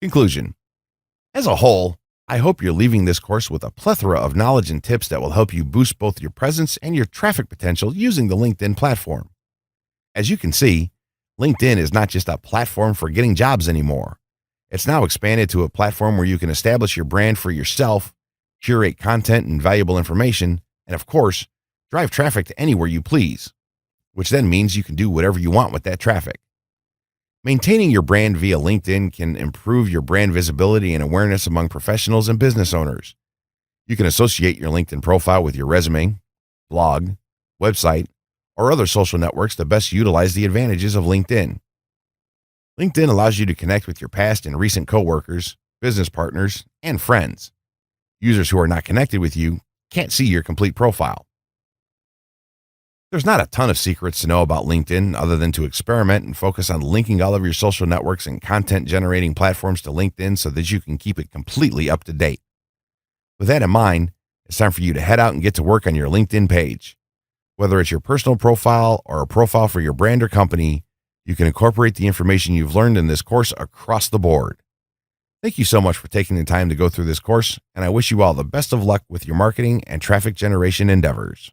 Conclusion. As a whole, I hope you're leaving this course with a plethora of knowledge and tips that will help you boost both your presence and your traffic potential using the LinkedIn platform. As you can see, LinkedIn is not just a platform for getting jobs anymore. It's now expanded to a platform where you can establish your brand for yourself, curate content and valuable information, and of course, drive traffic to anywhere you please, which then means you can do whatever you want with that traffic. Maintaining your brand via LinkedIn can improve your brand visibility and awareness among professionals and business owners. You can associate your LinkedIn profile with your resume, blog, website, or other social networks to best utilize the advantages of LinkedIn. LinkedIn allows you to connect with your past and recent coworkers, business partners, and friends. Users who are not connected with you can't see your complete profile. There's not a ton of secrets to know about LinkedIn other than to experiment and focus on linking all of your social networks and content generating platforms to LinkedIn so that you can keep it completely up to date. With that in mind, it's time for you to head out and get to work on your LinkedIn page. Whether it's your personal profile or a profile for your brand or company, you can incorporate the information you've learned in this course across the board. Thank you so much for taking the time to go through this course, and I wish you all the best of luck with your marketing and traffic generation endeavors.